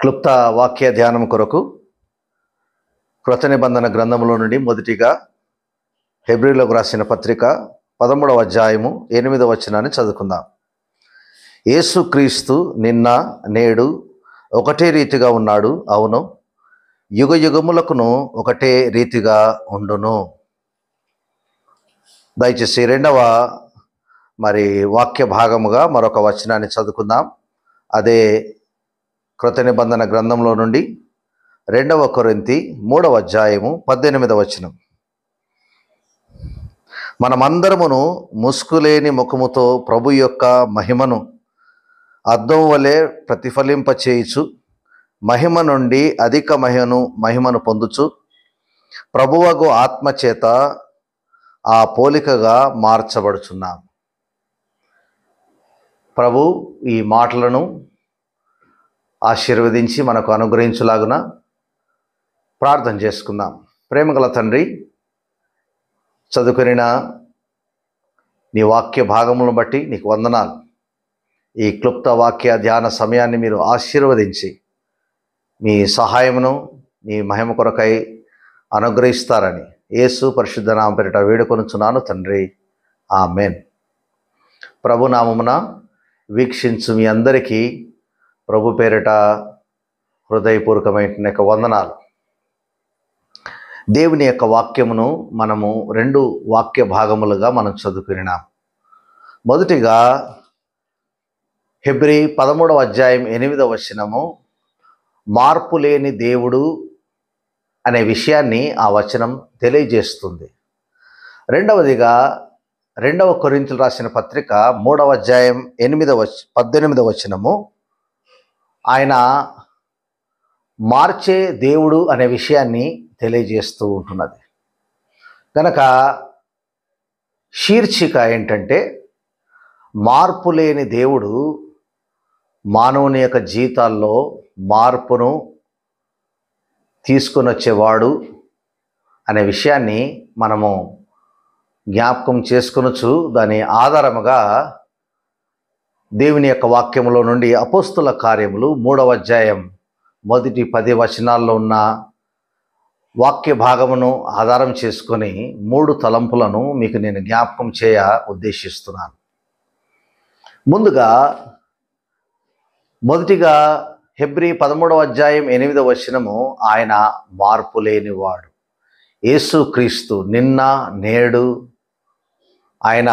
క్లుప్త వాక్య ధ్యానం కొరకు కృత నిబంధన గ్రంథంలో నుండి మొదటిగా హెబ్రీలకు రాసిన పత్రిక 13వ అధ్యాయము 8వ వచనాన్ని చదువుకుందాం. యేసుక్రీస్తు నిన్న నేడు ఒకటే రీతిగా ఉన్నాడు, అవును, యుగ యుగములకును ఒకటే రీతిగా ఉండును. దయచేసి రెండవ వాక్య భాగముగా మరొక వచనాన్ని చదువుకుందాం. అదే కృత నిబంధన గ్రంథంలో నుండి 2 కొరింథీ 3వ అధ్యాయము 18వ వచనం. మనమందరమును ముసుకులేని ముఖముతో ప్రభు యొక్క మహిమను అద్దం వలె ప్రతిఫలింపచేయుచు మహిమ నుండి అధిక మహిమను పొందుచు ప్రభువగు ఆత్మచేత ఆ పోలికగా మార్చబడుచున్నాం. ప్రభు ఈ మాటలను ఆశీర్వదించి మనకు అనుగ్రహించులాగున ప్రార్థన చేసుకుందాం. ప్రేమగల తండ్రి, చదువుకునిన నీ వాక్య భాగములను బట్టి నీకు వందనాలు. ఈ క్లుప్త వాక్య ధ్యాన సమయాన్ని మీరు ఆశీర్వదించి మీ సహాయమును నీ మహిమ కొరకై అనుగ్రహిస్తారని యేసు పరిశుద్ధ నామమున పేరిట వేడుకొనుచున్నాను తండ్రి, ఆమేన్. ప్రభు నామమున వీక్షించు మీ అందరికీ ప్రభు పేరిట హృదయపూర్వకమైన వందనాలు. దేవుని యొక్క వాక్యమును మనము 2 వాక్య భాగములుగా మనం చదువుకున్నాం. మొదటిగా హెబ్రీ 13వ అధ్యాయం 8వ వచనము, మార్పు లేని దేవుడు అనే విషయాన్ని ఆ వచనం తెలియజేస్తుంది. రెండవదిగా 2 కొరింథీయులకు రాసిన పత్రిక 3వ అధ్యాయం 18వ వచనము, ఆయన మార్చే దేవుడు అనే విషయాన్ని తెలియజేస్తూ ఉంటున్నది. కనుక శీర్షిక ఏంటంటే, మార్పు లేని దేవుడు మానవుని యొక్క జీవితాల్లో మార్పును తీసుకొని వచ్చేవాడు అనే విషయాన్ని మనము జ్ఞాపకం చేసుకొనొచ్చు. దాని ఆధారముగా దేవుని యొక్క వాక్యములో నుండి అపోస్తుల కార్యములు 3వ అధ్యాయం మొదటి 10 వచనాల్లో ఉన్న వాక్య భాగమును ఆధారం చేసుకొని 3 తలంపులను మీకు నేను జ్ఞాపకం చేయ ఉద్దేశిస్తున్నాను. ముందుగా మొదటిగా హెబ్రీ 13వ అధ్యాయం 8వ వచనము, ఆయన మార్పు లేనివాడు. యేసుక్రీస్తు నిన్న నేడు ఆయన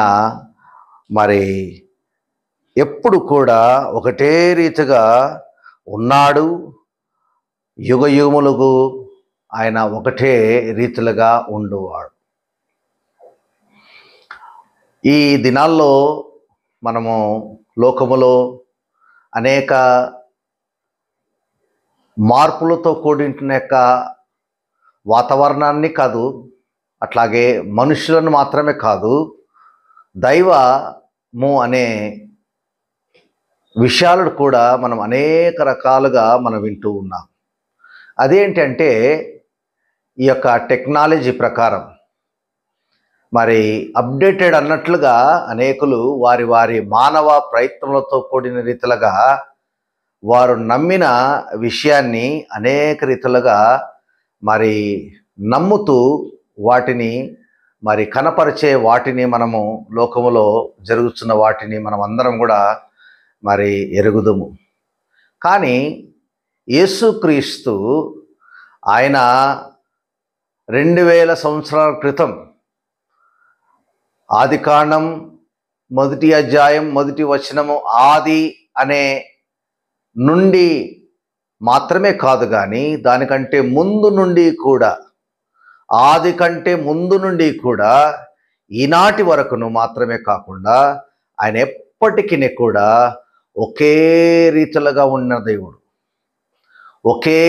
ఎప్పుడు కూడా ఒకటే రీతిగా ఉన్నాడు. యుగ యుగములకు ఆయన ఒకటే రీతిలుగా ఉండువాడు. ఈ దినాల్లో మనము లోకములో అనేక మార్పులతో కూడిన యొక్క వాతావరణాన్ని కాదు, అట్లాగే మనుషులను మాత్రమే కాదు, దైవము అనే విషయాలను కూడా మనం అనేక రకాలుగా మనం వింటూ ఉన్నాం. అదేంటంటే, ఈ యొక్క టెక్నాలజీ ప్రకారం అప్డేటెడ్ అన్నట్లుగా అనేకులు వారి మానవ ప్రయత్నములతో కూడిన రీతిలుగా వారు నమ్మిన విషయాన్ని అనేక రీతులుగా నమ్ముతూ వాటిని కనపరిచే వాటిని మనము లోకములో జరుగుతున్న వాటిని మనం అందరం కూడా ఎరుగుదుము. కానీ యేసుక్రీస్తు ఆయన 2000 సంవత్సరాల క్రితం ఆదికాండం 1వ అధ్యాయం 1వ వచనము, ఆది అనే నుండి మాత్రమే కాదు కానీ దానికంటే ముందు నుండి కూడా, ఆది కంటే ముందు నుండి కూడా ఈనాటి వరకును మాత్రమే కాకుండా ఆయన ఎప్పటికీ కూడా ఒకే రీతిలుగా ఉన్న దేవుడు, ఒకే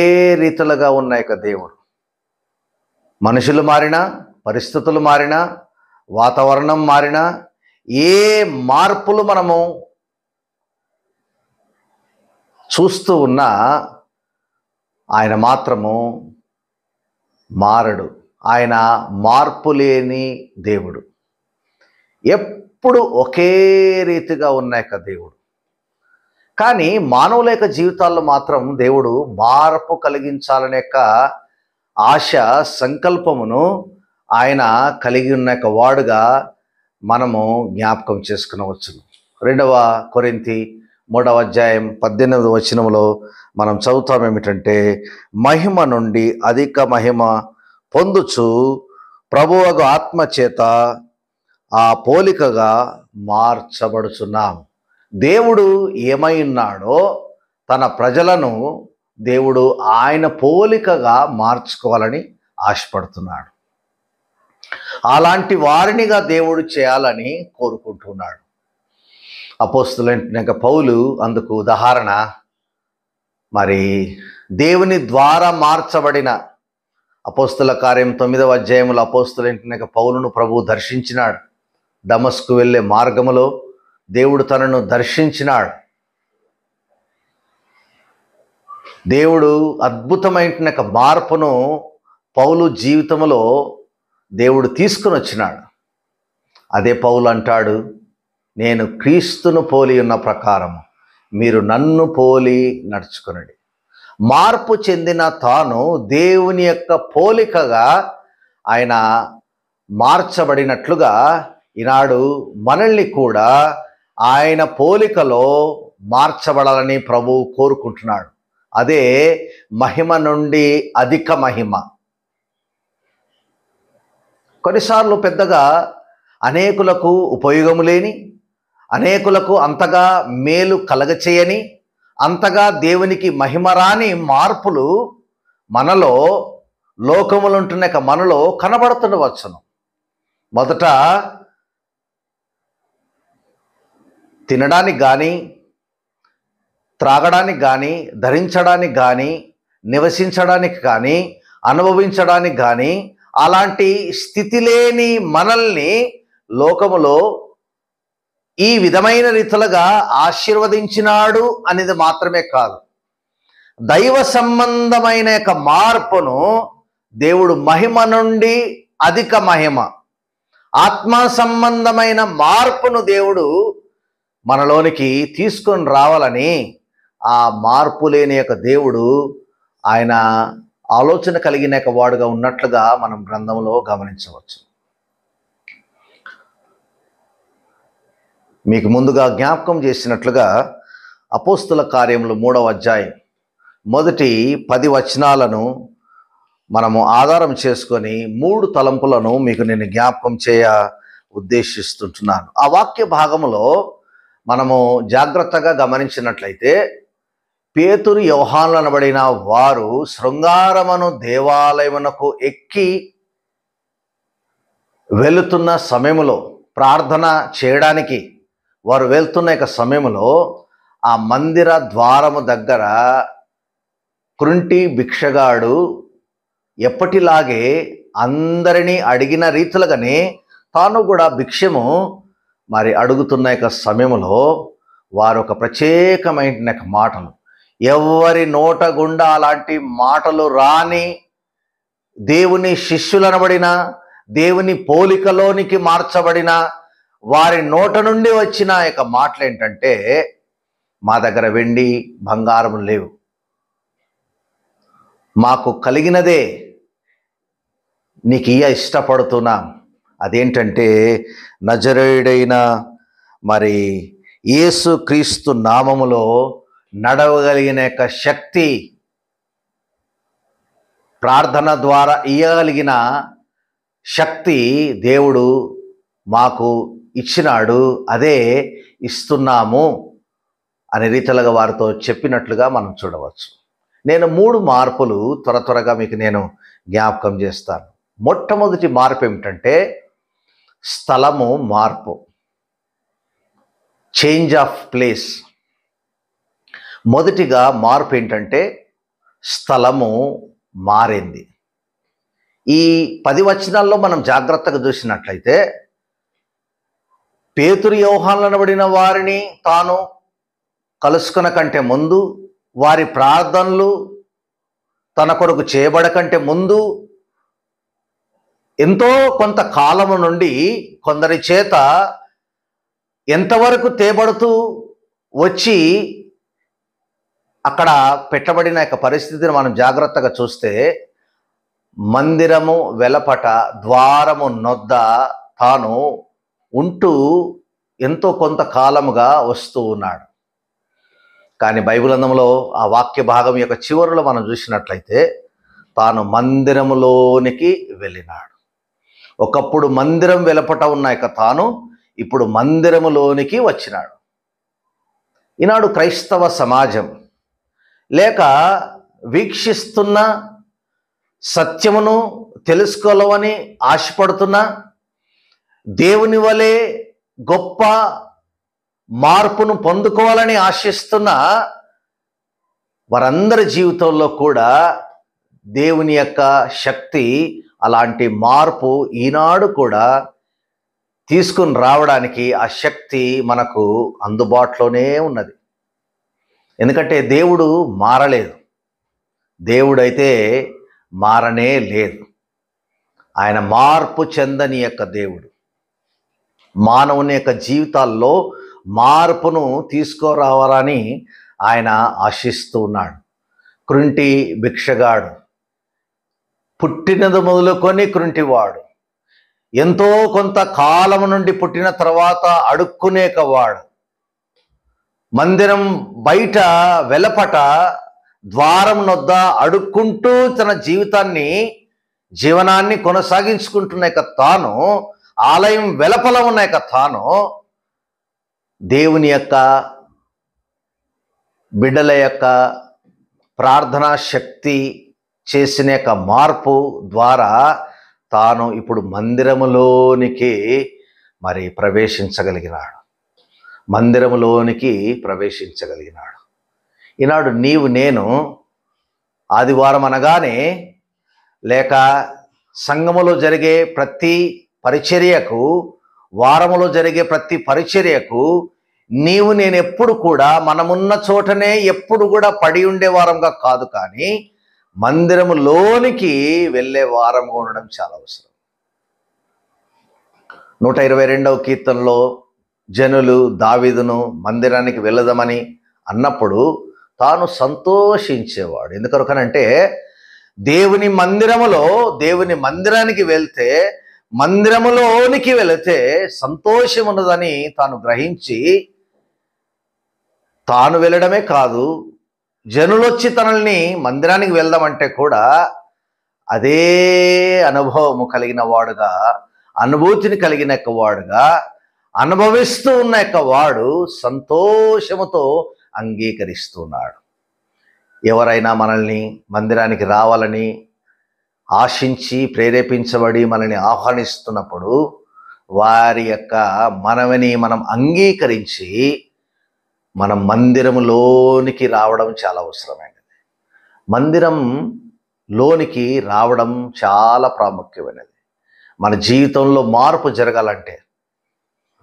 రీతిలుగా ఉన్న యొక్క దేవుడు. మనుషులు మారినా, పరిస్థితులు మారినా, వాతావరణం మారినా, ఏ మార్పులు మనము చూస్తూ ఉన్నా ఆయన మాత్రము మారడు. ఆయన మార్పు లేని దేవుడు, ఎప్పుడు ఒకే రీతిగా ఉన్న యొక్క దేవుడు. కానీ మానవుల యొక్క జీవితాల్లో మాత్రం దేవుడు మార్పు కలిగించాలనే యొక్క ఆశ, సంకల్పమును ఆయన కలిగి ఉన్న యొక్క వాడుగా మనము జ్ఞాపకం చేసుకునవచ్చును. 2వ కొరింథీ 3వ అధ్యాయం 18వ వచనంలో మనం చదువుతాం ఏమిటంటే, మహిమ నుండి అధిక మహిమ పొందుచు ప్రభువగు ఆత్మ చేత ఆ పోలికగా మార్చబడుచున్నాం. దేవుడు ఏమై ఉన్నాడో తన ప్రజలను దేవుడు ఆయన పోలికగా మార్చుకోవాలని ఆశపడుతున్నాడు. అలాంటి వారినిగా దేవుడు చేయాలని కోరుకుంటున్నాడు. అపోస్తలుడైన పౌలు అందుకు ఉదాహరణ, మరి దేవుని ద్వారా మార్చబడిన అపోస్తల కార్యం 9వ అధ్యాయంలో అపోస్తలుడైన పౌలును ప్రభువు దర్శించినాడు. దమస్కు వెళ్ళే మార్గములో దేవుడు తనను దర్శించినాడు. దేవుడు అద్భుతమైన మార్పును పౌలు జీవితంలో దేవుడు తీసుకుని వచ్చినాడు. అదే పౌలు అంటాడు, నేను క్రీస్తును పోలి ఉన్న ప్రకారం మీరు నన్ను పోలి నడుచుకునండి. మార్పు చెందిన తాను దేవుని యొక్క పోలికగా ఆయన మార్చబడినట్లుగా ఈనాడు మనల్ని కూడా ఆయన పోలికలో మార్చబడాలని ప్రభువు కోరుకుంటున్నాడు. అదే మహిమ నుండి అధిక మహిమ. కొన్నిసార్లు పెద్దగా అనేకులకు ఉపయోగము లేని, అనేకులకు అంతగా మేలు కలగచేయని, అంతగా దేవునికి మహిమ రాని మార్పులు మనలో, లోకములు ఉంటున్న మనలో కనబడుతుండవచ్చును. మొదట తినడానికి కానీ, త్రాగడానికి కానీ, ధరించడానికి కానీ, నివసించడానికి కానీ, అనుభవించడానికి కానీ అలాంటి స్థితి లేని మనల్ని లోకములో ఈ విధమైన రీతులుగా ఆశీర్వదించినాడు అనేది మాత్రమే కాదు, దైవ సంబంధమైన యొక్క మార్పును దేవుడు మహిమ నుండి అధిక మహిమ, ఆత్మ సంబంధమైన మార్పును దేవుడు మనలోనికి తీసుకొని రావాలని ఆ మార్పు లేని యొక్క దేవుడు ఆయన ఆలోచన కలిగిన యొక్క వాడుగా ఉన్నట్లుగా మనం గ్రంథంలో గమనించవచ్చు. మీకు ముందుగా జ్ఞాపకం చేసినట్లుగా అపోస్తుల కార్యములు 3వ అధ్యాయం మొదటి 10 వచనాలను మనము ఆధారం చేసుకొని 3 తలంపులను మీకు నేను జ్ఞాపకం చేయ ఉద్దేశిస్తుంటున్నాను. ఆ వాక్య భాగములో మనము జాగ్రత్తగా గమనించినట్లయితే, పేతురు యోహాను అనబడిన వారు శృంగారమును దేవాలయమునకు ఎక్కి వెళుతున్న సమయంలో, ప్రార్థన చేయడానికి వారు వెళ్తున్న యొక్క సమయంలో ఆ మందిర ద్వారము దగ్గర కృంటి భిక్షగాడు ఎప్పటిలాగే అందరినీ అడిగిన రీతులుగానే తాను కూడా భిక్షము మరి అడుగుతున్న యొక్క సమయంలో వారు ఒక ప్రత్యేకమైన మాటలు, ఎవరి నోట గుండా అలాంటి మాటలు రాని, దేవుని శిష్యులనబడిన, దేవుని పోలికలోనికి మార్చబడిన వారి నోట నుండి వచ్చిన యొక్క మాటలు ఏంటంటే, మా దగ్గర వెండి బంగారం లేవు, మాకు కలిగినదే నీకు ఇష్టపడుతున్నాం. అదేంటంటే, నజరేయుడైన మరి యేసు క్రీస్తు నామములో నడవగలిగిన యొక్క శక్తి, ప్రార్థన ద్వారా ఇయ్యగలిగిన శక్తి దేవుడు మాకు ఇచ్చినాడు, అదే ఇస్తున్నాము అనే రీతిలుగా వారితో చెప్పినట్లుగా మనం చూడవచ్చు. నేను 3 మార్పులు త్వరగా మీకు నేను జ్ఞాపకం చేస్తాను. మొట్టమొదటి మార్పు ఏమిటంటే స్థలము మార్పు, చేంజ్ ఆఫ్ ప్లేస్. మొదటిగా మార్పు ఏంటంటే స్థలము మారింది. ఈ 10 వచనాల్లో మనం జాగ్రత్తగా చూసినట్లయితే, పేతురు యోహాను అనబడిన వారిని తాను కలుసుకున్న కంటే ముందు, వారి ప్రార్థనలు తన కొరకు చేయబడకంటే ముందు, ఎంతో కొంత కాలము నుండి కొందరి చేత ఎంతవరకు తేబడుతూ వచ్చి అక్కడ పెట్టబడిన యొక్క పరిస్థితిని మనం జాగ్రత్తగా చూస్తే, మందిరము వెలపట ద్వారము నొద్ద తాను ఉంటూ ఎంతో కొంతకాలముగా వస్తూ ఉన్నాడు. కానీ బైబిల్ గ్రంథంలో ఆ వాక్య భాగం యొక్క చివరిలో మనం చూసినట్లయితే, తాను మందిరములోనికి వెళ్ళినాడు. ఒకప్పుడు మందిరం వెలపట ఉన్న యొక్క తాను ఇప్పుడు మందిరములోనికి వచ్చినాడు. ఈనాడు క్రైస్తవ సమాజం లేక వీక్షిస్తున్న, సత్యమును తెలుసుకోవాలని ఆశపడుతున్న, దేవుని వలె గొప్ప మార్పును పొందుకోవాలని ఆశిస్తున్న వారందరి జీవితంలో కూడా దేవుని యొక్క శక్తి, అలాంటి మార్పు ఈనాడు కూడా తీసుకుని రావడానికి ఆ శక్తి మనకు అందుబాటులోనే ఉన్నది. ఎందుకంటే దేవుడు మారలేదు, దేవుడైతే మారనే లేదు. ఆయన మార్పు చెందని యొక్క దేవుడు. మానవుని యొక్క జీవితాల్లో మార్పును తీసుకురావాలని ఆయన ఆశిస్తూ ఉన్నాడు. కృంటి భిక్షగాడు, పుట్టినది మొదలుకొని కృంటివాడు, ఎంతో కొంత కాలం నుండి పుట్టిన తర్వాత అడుక్కునేకవాడు, మందిరం బయట వెలపట ద్వారం నొద్ద అడుక్కుంటూ తన జీవనాన్ని కొనసాగించుకుంటున్న తాను, ఆలయం వెలపల ఉన్న తాను దేవుని యొక్క బిడ్డల యొక్క ప్రార్థనా శక్తి చేసిన యొక్క మార్పు ద్వారా తాను ఇప్పుడు మందిరములోనికి మరి ప్రవేశించగలిగినాడు. మందిరములోనికి ప్రవేశించగలిగినాడు. ఈనాడు నీవు నేను ఆదివారం అనగానే లేక సంఘములో జరిగే ప్రతి పరిచర్యకు, వారములో జరిగే ప్రతి పరిచర్యకు నీవు నేను ఎప్పుడు కూడా మనమున్న చోటనే ఎప్పుడు కూడా పడి ఉండే వారంగా కాదు, కానీ మందిరములోనికి వెళ్ళే వారంగా ఉండడం చాలా అవసరం. 122వ కీర్తనలో జనులు దావీదును మందిరానికి వెళ్ళదామని అన్నప్పుడు తాను సంతోషించేవాడు. ఎందుకనంటే దేవుని మందిరానికి వెళ్తే, మందిరములోనికి వెళితే సంతోషం ఉన్నదని తాను గ్రహించి, తాను వెళ్ళడమే కాదు, జనులొచ్చి తనల్ని మందిరానికి వెళ్దామంటే కూడా అదే అనుభవము కలిగిన వాడుగా, అనుభూతిని కలిగిన వాడుగా, అనుభవిస్తూ ఉన్న వాడు సంతోషముతో అంగీకరిస్తున్నాడు. ఎవరైనా మనల్ని మందిరానికి రావాలని ఆశించి ప్రేరేపించబడి మనల్ని ఆహ్వానిస్తున్నప్పుడు వారి యొక్క మనవిని మనం అంగీకరించి మనం మందిరములోనికి రావడం చాలా అవసరమైనది. మందిరంలోనికి రావడం చాలా ప్రాముఖ్యమైనది. మన జీవితంలో మార్పు జరగాలంటే,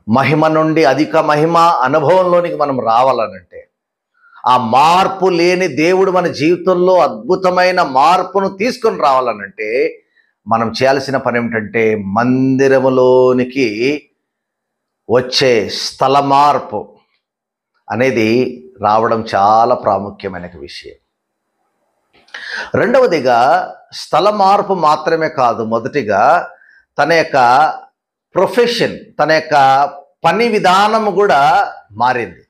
మహిమ నుండి అధిక మహిమ అనుభవంలోనికి మనం రావాలనంటే, ఆ మార్పు లేని దేవుడు మన జీవితంలో అద్భుతమైన మార్పును తీసుకొని రావాలనంటే మనం చేయాల్సిన పని ఏమిటంటే, మందిరములోనికి వచ్చే స్థల మార్పు అనేది రావడం చాలా ప్రాముఖ్యమైన విషయం. రెండవదిగా స్థల మార్పు మాత్రమే కాదు, మొదటిగా తన యొక్క ప్రొఫెషన్, తన యొక్క పని విధానము కూడా మారింది.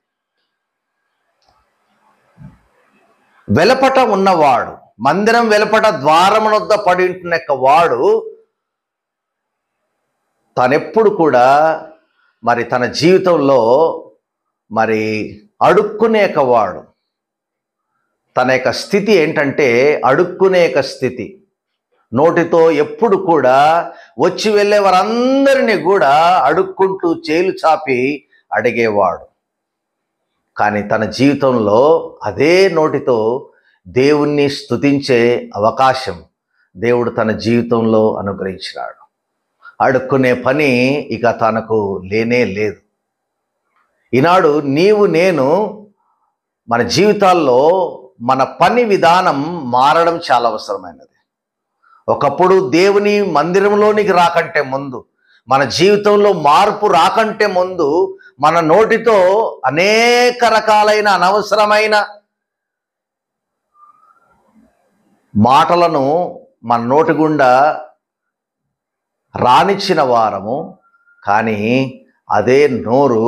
వెలపట ఉన్నవాడు, మందిరం వెలపట ద్వారము వద్ద పడి ఉంటున్న వాడు తనెప్పుడు కూడా మరి తన జీవితంలో మరి అడుక్కునేకవాడు. తన యొక్క స్థితి ఏంటంటే అడుక్కునే స్థితి. నోటితో ఎప్పుడు కూడా వచ్చి వెళ్ళే వారందరినీ కూడా అడుక్కుంటూ చేలు చాపి అడిగేవాడు. కానీ తన జీవితంలో అదే నోటితో దేవుణ్ణి స్తుతించే అవకాశం దేవుడు తన జీవితంలో అనుగ్రహించినాడు. అడుక్కునే పని ఇక తనకు లేనే లేదు. ఈనాడు నీవు నేను మన జీవితాల్లో మన పని విధానం మారడం చాలా అవసరమైనది. ఒకప్పుడు దేవుని మందిరంలోనికి రాకంటే ముందు, మన జీవితంలో మార్పు రాకంటే ముందు మన నోటితో అనేక రకాలైన అనవసరమైన మాటలను మన నోటి గుండా రానిచ్చిన వారము, కానీ అదే నోరు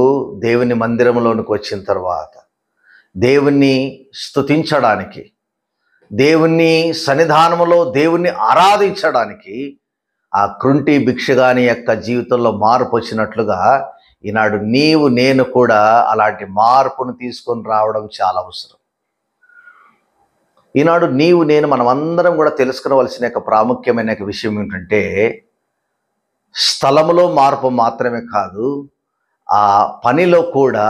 దేవుని మందిరంలోనికి వచ్చిన తర్వాత దేవుణ్ణి స్తుతించడానికి, దేవుని సన్నిధానములో దేవుణ్ణి ఆరాధించడానికి ఆ కృంటి భిక్షగాని యొక్క జీవితంలో మార్పు వచ్చినట్లుగా ఈనాడు నీవు నేను కూడా అలాంటి మార్పును తీసుకొని రావడం చాలా అవసరం. ఈనాడు నీవు నేను మనమందరం కూడా తెలుసుకోవలసిన యొక్క ప్రాముఖ్యమైన విషయం ఏంటంటే, స్థలములో మార్పు మాత్రమే కాదు, ఆ పనిలో కూడా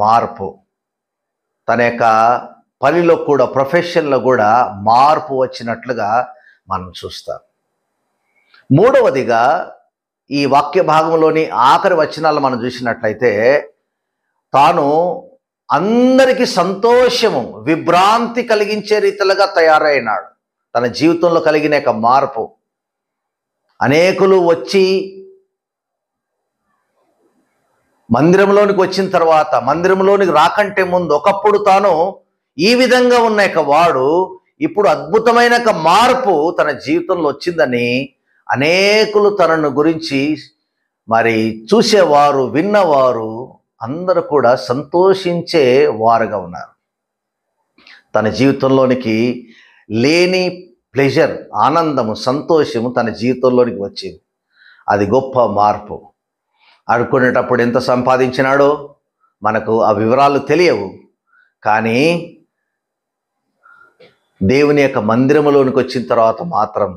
మార్పు, తన యొక్క పనిలో కూడా, ప్రొఫెషన్లో కూడా మార్పు వచ్చినట్లుగా మనం చూస్తాం. మూడవదిగా ఈ వాక్య భాగంలోని ఆఖరి వచనాలు మనం చూసినట్లయితే, తాను అందరికీ సంతోషము, విభ్రాంతి కలిగించే రీతిలుగా తయారైనాడు. తన జీవితంలో కలిగిన యొక్క మార్పు, అనేకులు వచ్చి మందిరంలోనికి వచ్చిన తర్వాత, మందిరంలోనికి రాకంటే ముందు ఒకప్పుడు తాను ఈ విధంగా ఉన్న యొక్క వాడు ఇప్పుడు అద్భుతమైన మార్పు తన జీవితంలో వచ్చిందని అనేకులు తనను గురించి మరి చూసేవారు, విన్నవారు అందరూ కూడా సంతోషించే వారుగా ఉన్నారు. తన జీవితంలోనికి లేని ప్లెజర్, ఆనందము, సంతోషము తన జీవితంలోనికి వచ్చింది. అది గొప్ప మార్పు. అనుకునేటప్పుడు ఎంత సంపాదించినాడో మనకు ఆ వివరాలు తెలియవు, కానీ దేవుని యొక్క మందిరములోనికి వచ్చిన తర్వాత మాత్రం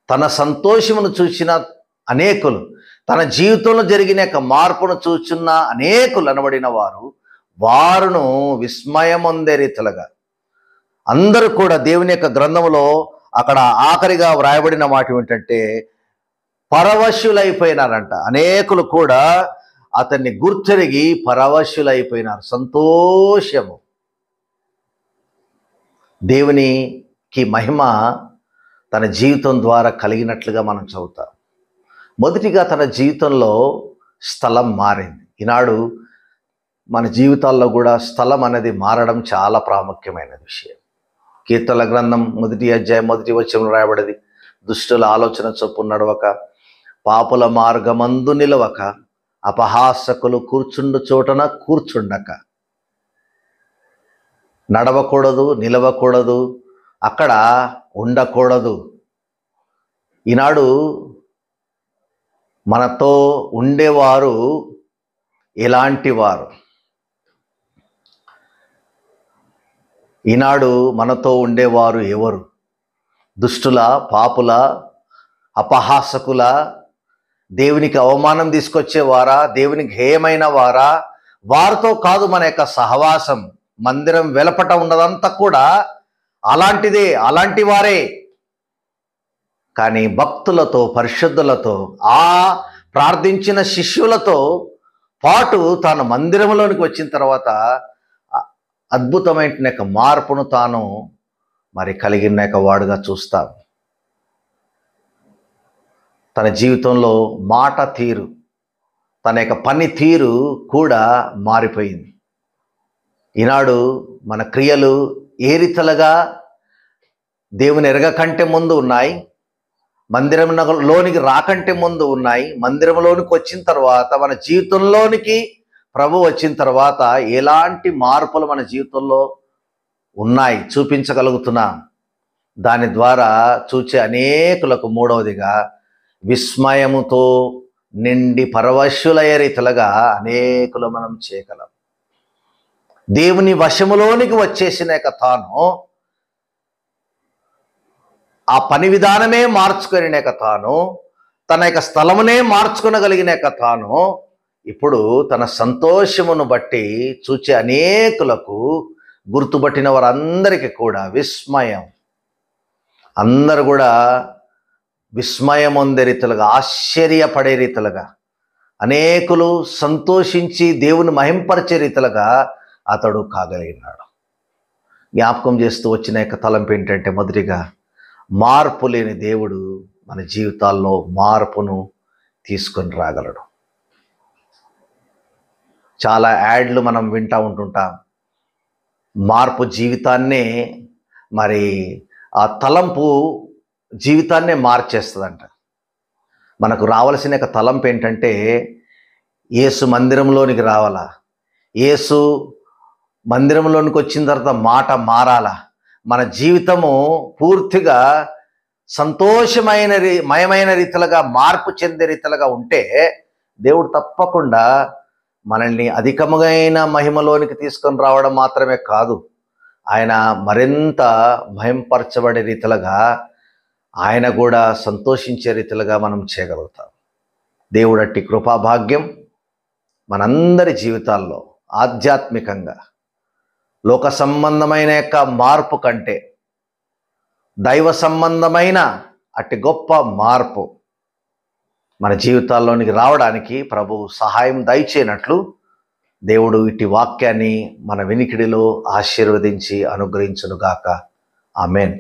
తన సంతోషమును చూసిన అనేకులు, తన జీవితంలో జరిగిన యొక్క మార్పును చూచున్న అనేకులు అనబడిన వారును విస్మయం పొందే రీతిలుగా అందరూ కూడా దేవుని యొక్క గ్రంథములో అక్కడ ఆఖరిగా వ్రాయబడిన మాట ఏమిటంటే, పరవశులైపోయినారంట. అనేకులు కూడా అతన్ని గుర్తెరిగి పరవశులైపోయినారు. సంతోషము. దేవునికి మహిమ తన జీవితం ద్వారా కలిగినట్లుగా మనం చదువుతాం. మొదటిగా తన జీవితంలో స్థలం మారింది. ఈనాడు మన జీవితాల్లో కూడా స్థలం అనేది మారడం చాలా ప్రాముఖ్యమైన విషయం. కీర్తనల గ్రంథం 1వ అధ్యాయం 1వ వచనం రాయబడింది, దుష్టుల ఆలోచన చొప్పున నడవక, పాపుల మార్గమందు నిలవక, అపహాసకులు కూర్చుండు చోటన కూర్చుండక. నడవకూడదు, నిలవకూడదు, అక్కడ ఉండకూడదు. ఈనాడు మనతో ఉండేవారు ఎలాంటి వారు? ఈనాడు మనతో ఉండేవారు ఎవరు? దుష్టుల, పాపుల, అపహాసకుల, దేవునికి అవమానం తీసుకొచ్చేవారా, దేవునికి హేయమైన వారా? వారితో కాదు మన యొక్క సహవాసం. మందిరం వెలపట ఉన్నదంతా కూడా అలాంటిదే, అలాంటి వారే. కానీ భక్తులతో, పరిశుద్ధులతో, ఆ ప్రార్థించిన శిష్యులతో పాటు తాను మందిరంలోనికి వచ్చిన తర్వాత అద్భుతమైన యొక్క మార్పును తాను మరి కలిగిన యొక్క వాడుగా చూస్తాం. తన జీవితంలో మాట తీరు, తన యొక్క పని తీరు కూడా మారిపోయింది. ఈనాడు మన క్రియలు ఏ రీతిలుగా దేవుని ఎరగకంటే ముందు ఉన్నాయి, మందిరంలోనికి రాకంటే ముందు ఉన్నాయి, మందిరంలోనికి వచ్చిన తర్వాత, మన జీవితంలోనికి ప్రభు వచ్చిన తర్వాత ఎలాంటి మార్పులు మన జీవితంలో ఉన్నాయి చూపించగలుగుతున్నాం. దాని ద్వారా చూచే అనేకులకు మూడవదిగా విస్మయముతో నిండి పరవశులయ్యే రీతిలుగా అనేకులు మనం చేయగలం. దేవుని వశములోనికి వచ్చేసిన తాను, ఆ పని విధానమే మార్చుకునే తాను, తన యొక్క స్థలమునే మార్చుకునగలిగిన తాను ఇప్పుడు తన సంతోషమును బట్టి చూచే అనేకులకు, గుర్తుపట్టిన వారందరికీ కూడా విస్మయం, అందరూ కూడా విస్మయం పొందే రీతిలుగా, ఆశ్చర్యపడే రీతిలుగా, అనేకులు సంతోషించి దేవుని మహింపరిచే రీతిలుగా అతడు కాగలిగినాడు. జ్ఞాపకం చేస్తూ వచ్చిన యొక్క తలంపు ఏంటంటే, మొదటిగా మార్పు లేని దేవుడు మన జీవితాల్లో మార్పును తీసుకొని రాగలడు. చాలా యాడ్లు మనం వింటూ ఉంటుంటాం. మార్పు జీవితాన్నే మరి ఆ తలంపు జీవితాన్నే మార్చేస్తుందంట. మనకు రావాల్సిన ఒక తలంపు ఏంటంటే యేసు మందిరంలోనికి రావాలా, యేసు మందిరంలోనికి వచ్చిన తర్వాత మాట మారాలా, మన జీవితము పూర్తిగా సంతోషమైన మయమైన రీతిలుగా మార్పు చెందే రీతిలుగా ఉంటే దేవుడు తప్పకుండా మనల్ని అధికమైన మహిమలోనికి తీసుకొని రావడం మాత్రమే కాదు, ఆయన మరింత మహింపరచబడే రీతిలుగా ఆయన కూడా సంతోషించే రీతిలుగా మనం చేయగలుగుతాం. దేవుడు అట్టి కృపాభాగ్యం మనందరి జీవితాల్లో ఆధ్యాత్మికంగా లోక సంబంధమైన యొక్క మార్పు కంటే దైవ సంబంధమైన అట్టి గొప్ప మార్పు మన జీవితాల్లోనికి రావడానికి ప్రభువు సహాయం దయచేయనట్లు దేవుడు ఇట్టి వాక్యాన్ని మన వినికిడిలో ఆశీర్వదించి అనుగ్రహించునుగాక. ఆమేన్.